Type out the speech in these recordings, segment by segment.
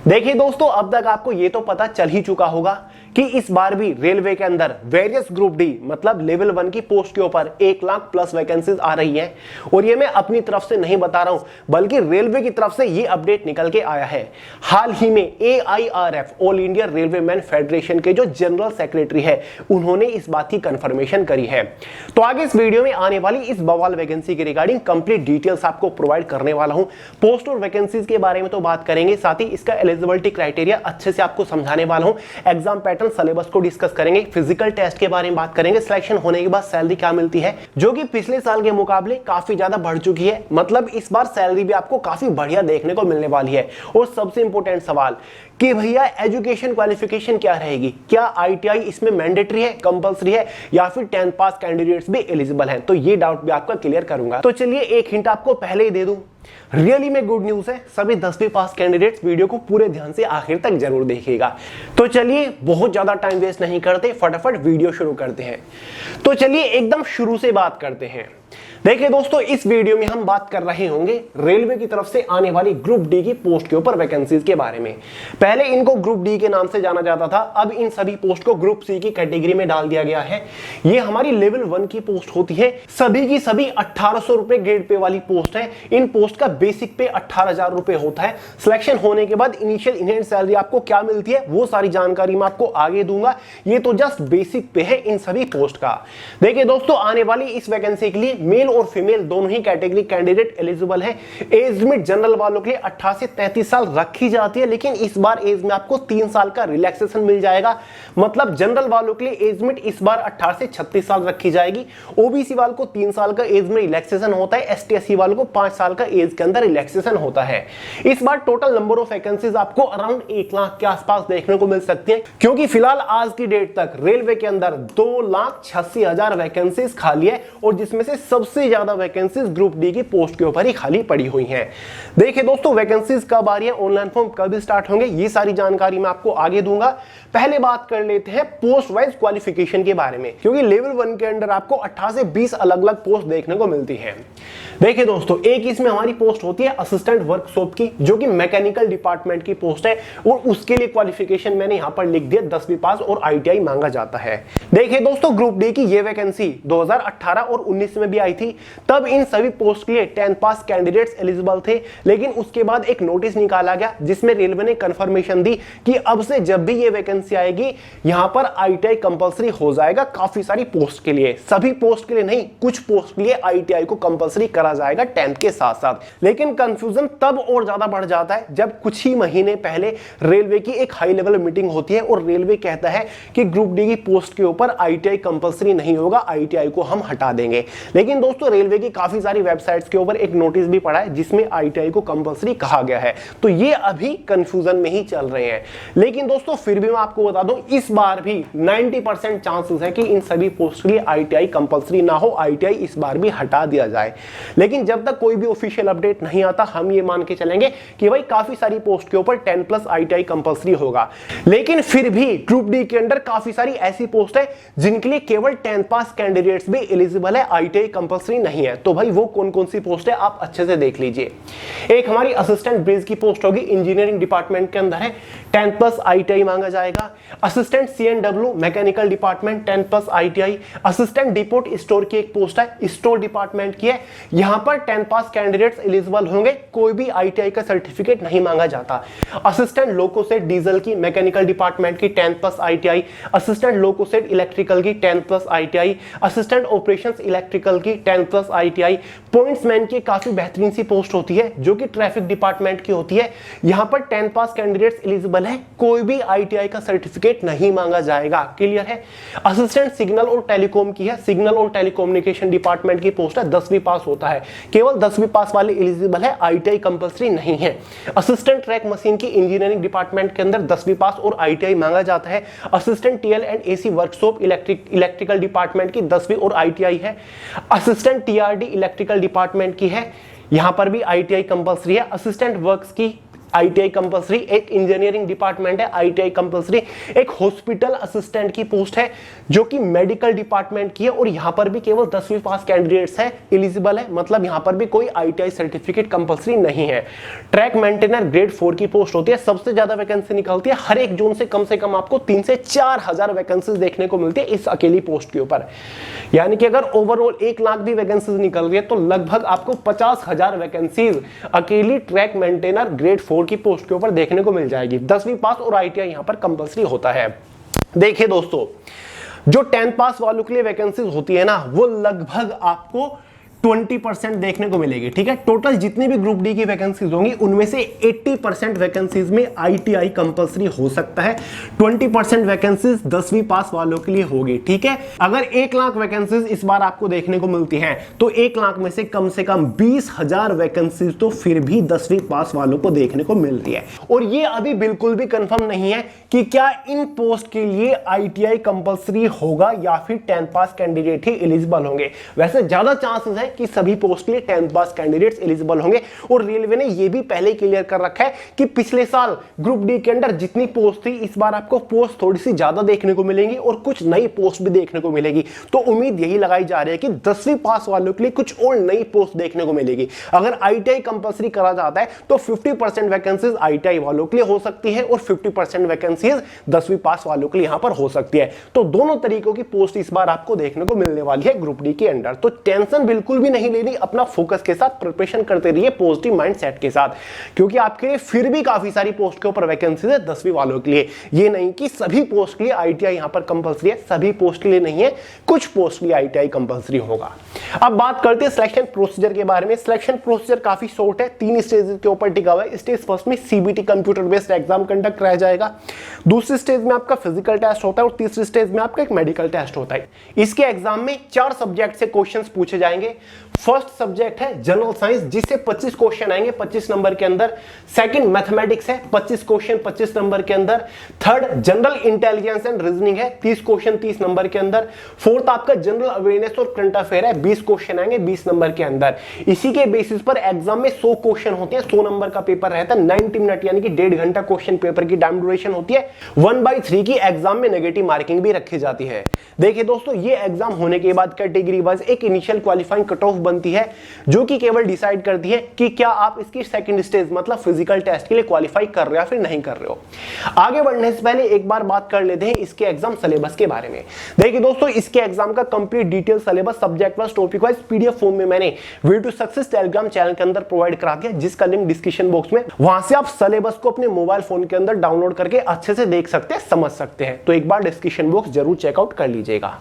देखिए दोस्तों, अब तक आपको ये तो पता चल ही चुका होगा कि इस बार भी रेलवे के अंदर वेरियस ग्रुप डी मतलब लेवल 1 की पोस्ट के ऊपर 1 लाख प्लस वैकेंसीज आ रही हैं। और ये मैं अपनी तरफ से नहीं बता रहा हूं, बल्कि रेलवे की तरफ से ये अपडेट निकल के आया है। हाल ही में AIRF all India railway man federation के जो जनरल सेक्रेटरी है, उन्होंने इस बात की कंफर्मेशन करी है। तो आगे इस वीडियो में आने वाली इस बवाल वैकेंसी के रिगार्डिंग कंप्लीट डिटेल्स आपको प्रोवाइड करने वाला हूं। पोस्ट और वैकेंसीज के बारे में तो बात करेंगे, साथ ही इसका एलिजिबिलिटी क्राइटेरिया अच्छे से आपको समझाने वाला हूं। एग्जाम पैटर्न सिलेबस को डिस्कस करेंगे, फिजिकल टेस्ट के बारे में बात करेंगे, सिलेक्शन होने के बाद सैलरी क्या मिलती है जो कि पिछले साल के मुकाबले काफी ज्यादा बढ़ चुकी है। मतलब इस बार सैलरी भी आपको काफी बढ़िया देखने को मिलने वाली है। और सबसे इंपॉर्टेंट सवाल कि भैया एजुकेशन क्वालिफिकेशन क्या रहेगी, क्या ITI इसमें मैंडेटरी है, कंपलसरी है, या फिर 10th पास कैंडिडेट्स भी एलिजिबल हैं। तो ये डाउट भी आपका क्लियर करूंगा। तो चलिए एक हिंट आपको पहले ही दे दूं, रियली में गुड न्यूज है, सभी 10वीं पास कैंडिडेट्स वीडियो को पूरे ध्यान से आखिर तक जरूर देखिएगा। तो चलिए बहुत ज्यादा टाइम वेस्ट नहीं करते, फटाफट वीडियो शुरू करते हैं। तो चलिए एकदम शुरू से बात करते हैं। देखिए दोस्तों, इस वीडियो में हम बात कर रहे होंगे रेलवे की तरफ से आने वाली ग्रुप डी की पोस्ट के ऊपर वैकेंसीज के बारे में। पहले इनको ग्रुप डी के नाम से जाना जाता था, अब इन सभी पोस्ट को ग्रुप सी की कैटेगरी में डाल दिया गया है। ये हमारी लेवल 1 की पोस्ट होती है, सभी की सभी 1800 रुपए ग्रेड पे वाली पोस्ट है। इन पोस्ट का बेसिक पे 18,000 रुपए होता है। सिलेक्शन होने के बाद इनिशियल इन हैंड सैलरी आपको क्या मिलती है वो सारी जानकारी मैं आपको आगे दूंगा। ये तो जस्ट बेसिक पे है इन सभी पोस्ट का। देखिए दोस्तों, आने वाली इस वैकेंसी के लिए मेल और फीमेल दोनों ही कैटेगरी कैंडिडेट एलिजिबल है। एज लिमिट जनरल वालों के लिए 18 से 33 साल रखी जाती है, लेकिन इस बार एज में आपको 3 साल का रिलैक्सेशन मिल जाएगा। मतलब जनरल वालों के लिए एज लिमिट इस बार 18 से 36 साल रखी जाएगी। ओबीसी वालों को 3 साल का एज में रिलैक्सेशन होता है, ST/SC वालों को 5 साल का एज के अंदर रिलैक्सेशन होता है। इस बार टोटल नंबर ऑफ वैकेंसीज आपको अराउंड 1 लाख के आसपास देखने को मिल सकती है, क्योंकि फिलहाल आज की डेट तक रेलवे के अंदर 2,86,000 वैकेंसीज खाली है, और जिसमें से सबसे ज्यादा वैकेंसीज ग्रुप डी की पोस्ट के ऊपर ही खाली पड़ी हुई हैं। देखिए दोस्तों, वैकेंसीज कब आ रही है, ऑनलाइन फॉर्म कब स्टार्ट होंगे, ये सारी जानकारी मैं आपको आगे दूंगा। पहले बात कर लेते हैं पोस्ट वाइज क्वालिफिकेशन के बारे में, क्योंकि लेवल 1 के अंदर आपको 18 से 20 अलग अलग पोस्ट देखने को मिलती है। देखिए दोस्तों, एक इसमें हमारी पोस्ट होती है असिस्टेंट वर्कशॉप की, जो कि मैकेनिकल डिपार्टमेंट की पोस्ट है, और उसके लिए क्वालिफिकेशन मैंने यहां पर लिख दिया 10वीं पास और ITI मांगा जाता है। देखिए दोस्तों, ग्रुप डी की ये वैकेंसी 2018 और 19 में भी आई थी। तब इन सभी पोस्ट के लिए 10th पास कैंडिडेट्स एलिजिबल थे, लेकिन उसके बाद एक नोटिस निकाला गया जिसमें रेलवे ने कंफर्मेशन दी कि अब से जब भी ये वैकेंसी आएगी यहां पर ITI कंपलसरी हो जाएगा। काफी सारी पोस्ट के लिए, सभी पोस्ट के लिए नहीं, कुछ पोस्ट के लिए ITI को कंपलसरी करा जाएगा 10th के साथ साथ। लेकिन कंफ्यूजन तब और ज्यादा बढ़ जाता है जब कुछ ही महीने पहले रेलवे की एक हाई लेवल मीटिंग होती है और रेलवे कहता है कि ग्रुप डी की पोस्ट के ऊपर ITI कंपलसरी नहीं होगा, ITI को हम हटा देंगे। लेकिन दोस्तों, रेलवे की काफी सारी वेबसाइट्स के ऊपर एक नोटिस भी पड़ा है जिसमें ITI को कंपलसरी कहा गया है। तो ये अभी कंफ्यूजन में ही चल रहे हैं। लेकिन दोस्तों, फिर भी मैं आपको बता दूं, इस बार भी 90% चांसेस है कि इन सभी पोस्ट के लिए ITI कंपलसरी ना हो, ITI इस बार भी हटा दिया जाए। लेकिन जब तक कोई भी ऑफिशियल अपडेट नहीं आता, हम ये मान के चलेंगे कि भाई काफी सारी पोस्ट के ऊपर 10 प्लस ITI कंपलसरी होगा। लेकिन फिर भी ग्रुप डी के अंदर काफी सारी ऐसी पोस्ट है जिनके लिए केवल 10th पास कैंडिडेट्स भी एलिजिबल है, ITI कंपलसरी नहीं है। तो भाई वो कौन कौन सी पोस्ट है आप अच्छे से देख लीजिए। एक हमारी असिस्टेंट ब्रिज की पोस्ट होगी, इंजीनियरिंग डिपार्टमेंट के अंदर है, 10th प्लस ITI मांगा जाएगा। Assistant CNW mechanical department 10th plus ITI। Assistant depot store की एक पोस्ट है, स्टोर डिपार्टमेंट की है, यहां पर 10th पास कैंडिडेट्स एलिजिबल होंगे, कोई भी ITI का सर्टिफिकेट नहीं मांगा जाता। असिस्टेंट लोकोसेट डीजल की मैकेनिकल डिपार्टमेंट की 10th प्लस ITI। असिस्टेंट लोकोसेट इलेक्ट्रिकल की 10th plus ITI। Assistant operations electrical की 10th प्लस ITI। पॉइंट्समैन की काफी बेहतरीन सी पोस्ट होती है जो कि ट्रैफिक डिपार्टमेंट की होती है, यहां पर 10th पास कैंडिडेट्स एलिजिबल है, कोई भी ITI का सर्टिफिकेट नहीं मांगा जाएगा। क्लियर है। असिस्टेंट सिग्नल और टेलीकॉम की है, सिग्नल और टेलीकम्युनिकेशन डिपार्टमेंट की पोस्ट है, 10वीं पास होता है, केवल 10वीं पास वाले एलिजिबल है, ITI कंपलसरी नहीं है। असिस्टेंट ट्रैक मशीन की इंजीनियरिंग डिपार्टमेंट के अंदर 10वीं पास और ITI मांगा जाता है। Assistant TL and AC workshop electrical department की 10वीं और ITI है। असिस्टेंट TRD इलेक्ट्रिकल डिपार्टमेंट की है, यहां पर भी ITI कंपलसरी है। असिस्टेंट वर्क्स की ITI कंपलसरी, एक इंजीनियरिंग डिपार्टमेंट है ITI कंपलसरी, एक हॉस्पिटल असिस्टेंट की पोस्ट है जो कि मेडिकल डिपार्टमेंट की है और यहां पर भी केवल 10वीं पास कैंडिडेट्स है एलिजिबल है, मतलब यहां पर भी कोई ITI सर्टिफिकेट कंपलसरी नहीं है। ट्रैक मेंटेनर ग्रेड 4 की पोस्ट होती है, सबसे ज्यादा वैकेंसी निकलती है, हर एक जोन से कम आपको 3 से 4 हजार वैकेंसीज देखने को मिलती है इस अकेली पोस्ट के ऊपर। यानी कि अगर ओवरऑल 1 लाख भी वैकेंसीज निकल रही है तो लगभग आपको 50,000 वैकेंसीज अकेली ट्रैक मेंटेनर ग्रेड 4 की पोस्ट के ऊपर देखने को मिल जाएगी। 10वीं पास और ITI यहां पर कंपलसरी होता है। देखिए दोस्तों, जो 10th पास वालों के लिए वैकेंसीज होती है ना, वो लगभग आपको 20% देखने को मिलेगी। ठीक है, टोटल जितनी भी ग्रुप डी की वैकेंसीज होंगी उनमें से 80% वैकेंसीज में ITI कंपलसरी हो सकता है, 20% वैकेंसीज 10वीं पास वालों के लिए होगी। ठीक है, अगर 1 लाख वैकेंसीज इस बार आपको देखने को मिलती हैं तो 1 लाख में से कम 20,000 वैकेंसीज तो फिर भी 10वीं पास वालों को देखने को मिल रही है। और ये अभी बिल्कुल भी कंफर्म नहीं है कि क्या इन पोस्ट के लिए ITI कंपलसरी होगा या फिर 10th पास कैंडिडेट ही एलिजिबल होंगे। वैसे ज्यादा चांसेस है कि सभी पोस्ट के लिए 10th पास कैंडिडेट्स एलिजिबल होंगे और रेलवे ने यह भी पहले क्लियर कर रखा है कि पिछले साल ग्रुप डी के अंदर जितनी पोस्ट थी इस बार आपको पोस्ट थोड़ी सी ज्यादा देखने को मिलेंगी और कुछ नई पोस्ट भी देखने को मिलेगी। तो उम्मीद यही लगाई जा रही है कि 10वीं पास वालों के लिए कुछ और नई पोस्ट देखने को मिलेगी। अगर ITI कंपलसरी करा जाता है तो 50% वैकेंसीज ITI वालों के लिए हो सकती है और 50% वैकेंसीज 10वीं पास वालों के लिए यहां पर हो सकती है। तो दोनों तरीकों की पोस्ट इस बार आपको देखने को मिलने वाली है ग्रुप डी के अंदर। तो टेंशन बिल्कुल भी नहीं लेनी, अपना फोकस के साथ प्रिपरेशन करते रहिए पॉजिटिव माइंडसेट के साथ, क्योंकि आपके लिए फिर भी काफी सारी पोस्ट के ऊपर वैकेंसीज है 10वीं वालों के लिए। ये नहीं कि सभी पोस्ट के लिए ITI यहां पर कंपलसरी है, सभी पोस्ट के लिए नहीं है, कुछ पोस्ट के लिए ITI कंपलसरी होगा। अब बात करते हैं सिलेक्शन प्रोसीजर के बारे में। सिलेक्शन प्रोसीजर काफी शॉर्ट है, 3 स्टेज के ऊपर टिका हुआ है। स्टेज फर्स्ट में CBT computer based exam conduct कराया जाएगा, दूसरी स्टेज में आपका फिजिकल टेस्ट होता है और तीसरी स्टेज में आपका एक मेडिकल टेस्ट होता है। इसके एग्जाम में 4 सब्जेक्ट से क्वेश्चंस पूछे जाएंगे। फर्स्ट सब्जेक्ट है जनरल साइंस जिससे 25 क्वेश्चन आएंगे 25 नंबर के अंदर। सेकंड मैथमेटिक्स है 25 क्वेश्चन 25 नंबर के अंदर। Third general intelligence and reasoning है 30 क्वेश्चन 30 नंबर के अंदर। फोर्थ आपका जनरल अवेयरनेस और करंट अफेयर है 20 क्वेश्चन आएंगे 20 नंबर के अंदर। इसी के बेसिस पर एग्जाम में 100 क्वेश्चन होते हैं, 100 नंबर का पेपर रहता है, 90 मिनट यानी कि 1.5 घंटा क्वेश्चन पेपर की टाइम ड्यूरेशन होती है। 1/3 की एग्जाम में नेगेटिव मार्किंग भी रखी जाती है। देखिए दोस्तों, ये एग्जाम होने के बाद कैटेगरी वाइज एक इनिशियल क्वालिफाइंग कट ऑफ बनती है जो कि केवल डिसाइड करती है कि क्या आप इसकी सेकंड स्टेज मतलब फिजिकल टेस्ट के लिए क्वालिफाई कर रहे हो या फिर नहीं कर रहे हो। आगे बढ़ने से पहले एक बार बात कर लेते हैं इसके एग्जाम सिलेबस के बारे में। देखिए दोस्तों, इसके एग्जाम का complete detail syllabus subject wise topic wise PDF form में मैंने way to success Telegram channel के अंदर प्रोवाइड करा दिया, जिसका लिंक डिस्क्रिप्शन बॉक्स में। वहां से आप सिलेबस को अपने मोबाइल फोन के अंदर डाउनलोड करके अच्छे से देख सकते हैं, समझ सकते हैं। तो एक बार डिस्क्रिप्शन बॉक्स जरूर चेकआउट कर लीजिएगा।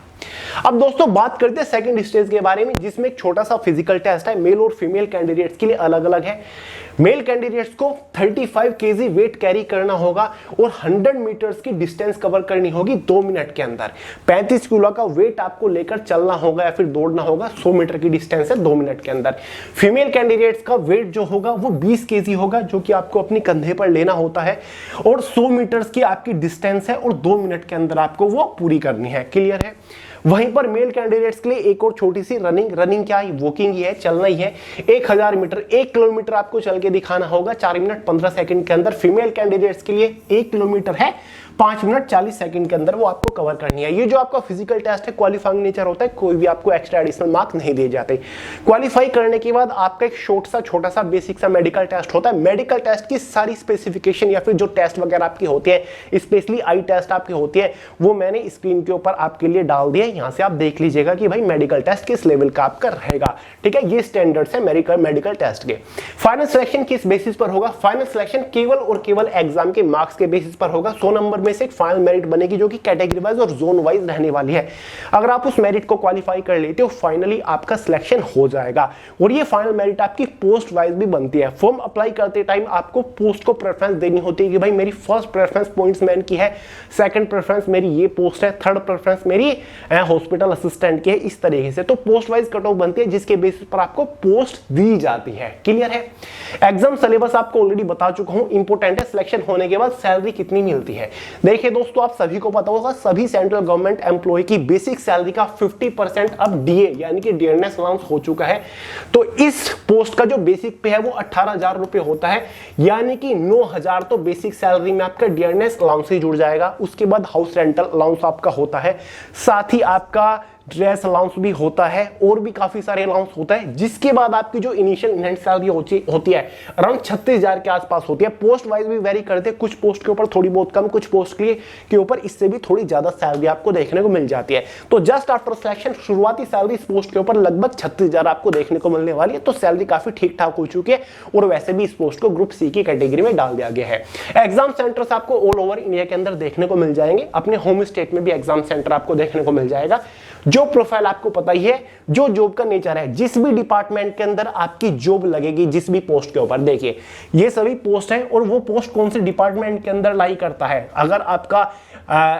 अब दोस्तों बात करते हैं सेकंड स्टेज के बारे में, जिसमें एक छोटा सा फिजिकल टेस्ट है। मेल और फीमेल कैंडिडेट्स के लिए अलग अलग है। मेल कैंडिडेट्स को 35 kg वेट कैरी करना होगा और 100 मीटर्स की डिस्टेंस कवर करनी होगी 2 मिनट के अंदर। 35 किलो का वेट आपको लेकर चलना होगा या फिर दौड़ना होगा, 100 मीटर की डिस्टेंस है 2 मिनट के अंदर। फीमेल कैंडिडेट्स का वेट जो होगा वो 20 kg होगा, जो कि आपको अपनी कंधे पर लेना होता है और 100 मीटर्स की आपकी डिस्टेंस है और 2 मिनट के अंदर आपको वो पूरी करनी है। क्लियर है? वहीं पर मेल कैंडिडेट्स के लिए एक और छोटी सी रनिंग क्या है, वॉकिंग ही है, चलना ही है। 1000 मीटर 1 किलोमीटर आपको चल के दिखाना होगा 4 मिनट 15 सेकंड के अंदर। फीमेल कैंडिडेट्स के लिए 1 किलोमीटर है 5 मिनट 40 सेकंड के अंदर वो आपको कवर करनी है। ये जो आपका फिजिकल टेस्ट है क्वालिफाइंग नेचर होता है, कोई भी आपको एक्स्ट्रा एडिशनल मार्क नहीं दिए जाते। क्वालिफाई करने के बाद आपका एक छोटा सा बेसिक सा मेडिकल टेस्ट होता है। मेडिकल टेस्ट की सारी स्पेसिफिकेशन या फिर जो टेस्ट वगैरह आपकी होती है, स्पेशली आई टेस्ट आपकी होती है, वो मैंने स्क्रीन के ऊपर आपके लिए डाल दिया। यहां से आप देख लीजिएगा कि भाई मेडिकल टेस्ट किस लेवल का आपका रहेगा। ठीक है, ये स्टैंडर्ड्स है मेडिकल टेस्ट के। फाइनल सिलेक्शन किस बेसिस पर होगा? फाइनल सिलेक्शन केवल और केवल एग्जाम के मार्क्स के बेसिस पर होगा। 100 नंबर में से एक फाइनल मेरिट बनेगी जो कि कैटेगरी वाइज और जोन वाइज रहने वाली है। अगर आप उस मेरिट को क्वालिफाई कर लेते हो, फाइनली आपका सिलेक्शन हो जाएगा। और ये फाइनल मेरिट आपकी पोस्ट वाइज भी बनती है। फॉर्म अप्लाई करते टाइम आपको पोस्ट को प्रेफरेंस देनी होती है कि भाई मेरी फर्स्ट प्रेफरेंस पॉइंट्समैन की है, सेकंड प्रेफरेंस मेरी ये पोस्ट है, थर्ड प्रेफरेंस मेरी हॉस्पिटल असिस्टेंट की है। इस तरीके से तो पोस्ट वाइज कट ऑफ बनती है, जिसके बेसिस पर आपको पोस्ट दी जाती है। क्लियर है? एग्जाम सिलेबस आपको ऑलरेडी बता चुका हूं, इंपॉर्टेंट है। सिलेक्शन होने के बाद सैलरी कितनी मिलती है? देखिए दोस्तों, आप सभी को पता होगा सभी सेंट्रल गवर्नमेंट एम्प्लॉय की बेसिक सैलरी का 50% अब डीए यानी कि डियरनेस अलाउंस हो चुका है। तो इस पोस्ट का जो बेसिक पे है वो 18,000 रुपए होता है, यानी कि 9,000 तो बेसिक सैलरी में आपका डियरनेस अलाउंस ही जुड़ जाएगा। उसके बाद हाउस रेंटल अलाउंस आपका होता है, साथ ही आपका ड्रेस अलाउंस भी होता है और भी काफी सारे अलाउंस होता है, जिसके बाद आपकी जो इनिशियल इनहैंड सैलरी होती है अराउंड 36,000 के आसपास होती है। पोस्ट वाइज भी वेरी करते हैं, कुछ पोस्ट के ऊपर थोड़ी बहुत कम, कुछ पोस्ट के ऊपर इससे भी थोड़ी ज्यादा सैलरी आपको देखने को मिल जाती है। तो जस्ट आफ्टर सिलेक्शन शुरुआती सैलरी इस पोस्ट के ऊपर लगभग 36,000 आपको देखने को मिलने वाली है। तो सैलरी काफी ठीक ठाक हो चुकी है और वैसे भी इस पोस्ट को ग्रुप सी की कैटेगरी में डाल दिया गया है। एग्जाम सेंटर्स आपको ऑल ओवर इंडिया के अंदर देखने को मिल जाएंगे, अपने होम स्टेट में भी एग्जाम सेंटर आपको देखने को मिल जाएगा। जो प्रोफाइल आपको पता ही है, जो जॉब का नेचर है, जिस भी डिपार्टमेंट के अंदर आपकी जॉब लगेगी, जिस भी पोस्ट के ऊपर, देखिए ये सभी पोस्ट हैं और वो पोस्ट कौन से डिपार्टमेंट के अंदर लाई करता है। अगर आपका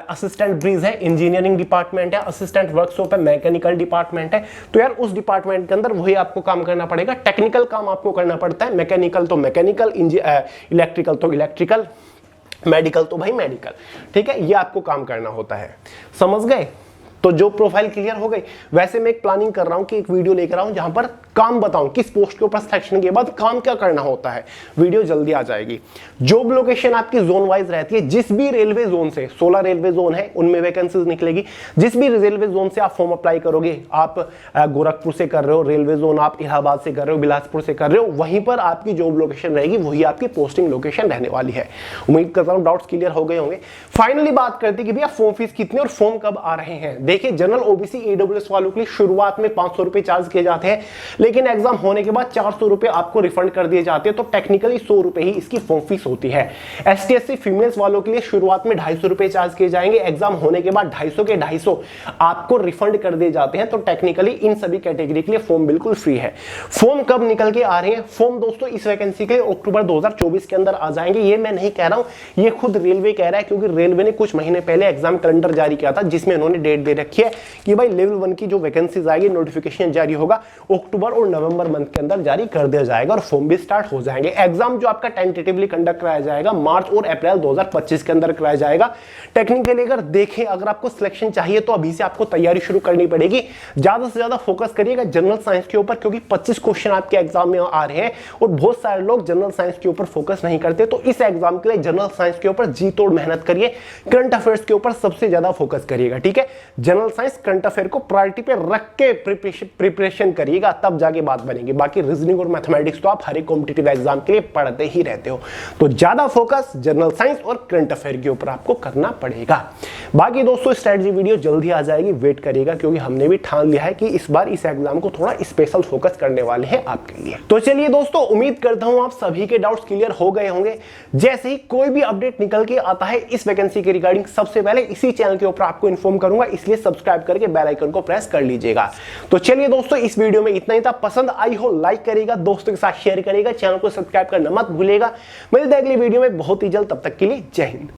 असिस्टेंट ब्रिज है, इंजीनियरिंग डिपार्टमेंट है, असिस्टेंट वर्कशॉप है, मैकेनिकल डिपार्टमेंट है, तो यार उस डिपार्टमेंट के अंदर वही आपको काम करना पड़ेगा। टेक्निकल काम आपको करना पड़ता है, मैकेनिकल तो मैकेनिकल, इलेक्ट्रिकल तो इलेक्ट्रिकल, मेडिकल तो भाई मेडिकल, ठीक है, ये आपको काम करना होता है। समझ गए? तो जो प्रोफाइल क्लियर हो गई। वैसे मैं एक प्लानिंग कर रहा हूं कि एक वीडियो लेकर आऊं जहां पर काम बताऊं किस पोस्ट के ऊपर सिलेक्शन के बाद काम क्या करना होता है। वीडियो जल्दी आ जाएगी। जॉब लोकेशन आपकी जोन वाइज रहती है, जिस भी रेलवे जोन से, 16 रेलवे जोन है उनमें वैकेंसीज निकलेगी। जिस भी रेलवे जोन से आप फॉर्म अप्लाई करोगे, आप गोरखपुर से कर रहे हो रेलवे जोन, आप इलाहाबाद से कर रहे हो, बिलासपुर से कर रहे हो, वहीं पर आपकी जॉब लोकेशन रहेगी, वही आपकी पोस्टिंग लोकेशन रहने वाली है। उम्मीद करता हूं डाउट्स क्लियर हो गए होंगे। फाइनली बात करते हैं कि भैया फॉर्म फीस कितनी और फॉर्म कब आ रहे हैं। देखिए जनरल ओबीसी ईडब्ल्यूएस वालों के लिए शुरुआत में 500 रुपए चार्ज किए जाते हैं, लेकिन एग्जाम होने के बाद 400 रुपए आपको रिफंड कर दिए जाते हैं। तो टेक्निकली 100 रुपए ही इसकी फॉर्म फीस होती है। एसटी एससी फीमेल्स वालों के लिए शुरुआत में 250 रुपए चार्ज किए जाएंगे, एग्जाम होने के बाद 250 के 250 आपको रिफंड कर दिए जाते हैं। तो टेक्निकली इन सभी कैटेगरी के लिए फॉर्म बिल्कुल फ्री है। फॉर्म कब निकल के आ रहे हैं? फॉर्म दोस्तों इस वैकेंसी के अक्टूबर 2024 के अंदर आ जाएंगे। ये मैं नहीं कह रहा हूं, ये खुद रेलवे कह रहा है, क्योंकि रेलवे ने कुछ महीने पहले एग्जाम कैलेंडर जारी किया था, जिसमें उन्होंने डेट दे रखी है कि भाई लेवल 1 की जो वैकेंसीज आएगी, नोटिफिकेशन जारी होगा अक्टूबर और नवंबर मंथ के अंदर जारी कर दिया जाएगा और फॉर्म भी स्टार्ट हो जाएंगे। एग्जाम जो आपका टेंटेटिवली कंडक्ट कराया जाएगा मार्च और अप्रैल 2025 के अंदर कराया जाएगा। टेक्निकली अगर देखें, अगर आपको सिलेक्शन चाहिए तो अभी से आपको तैयारी शुरू करनी पड़ेगी। ज्यादा से ज्यादा फोकस करिएगा जनरल साइंस के ऊपर, क्योंकि 25 क्वेश्चन आपके एग्जाम में आ रहे हैं और बहुत सारे लोग जनरल साइंस के ऊपर फोकस नहीं करते। तो इस एग्जाम के लिए जनरल साइंस के ऊपर जी तोड़ मेहनत करिए, करंट अफेयर्स के ऊपर सबसे ज्यादा फोकस करिएगा, ठीक है। जनरल साइंस करंट अफेयर को प्रायोरिटी पे रख के प्रिपरेशन करिएगा, तब जाके बात बनेगी। बाकी रीजनिंग और मैथमेटिक्स तो आप हर एक कॉम्पिटिटिव एग्जाम के लिए पढ़ते ही रहते हो, तो ज्यादा फोकस जनरल साइंस और करंट अफेयर के ऊपर आपको करना पड़ेगा। बाकी दोस्तों स्ट्रेटजी वीडियो जल्दी आ जाएगी, वेट करिएगा, क्योंकि हमने भी ठान लिया है कि इस बार इस एग्जाम को थोड़ा स्पेशल फोकस करने वाले हैं आपके लिए। तो चलिए दोस्तों, उम्मीद करता हूं आप सभी के डाउट्स क्लियर हो गए होंगे। जैसे ही कोई भी अपडेट निकल के आता है इस वैकेंसी के रिगार्डिंग, सबसे पहले इसी चैनल के ऊपर आपको इन्फॉर्म करूंगा, इसलिए सब्सक्राइब करके बेल आइकन को प्रेस कर लीजिएगा। तो चलिए दोस्तों, इस वीडियो में इतना ही था। पसंद आई हो लाइक करेगा, दोस्तों के साथ शेयर करेगा, चैनल को सब्सक्राइब करना मत भूलेगा। मिलते हैं अगली वीडियो में बहुत ही जल्द, तब तक के लिए जय हिंद।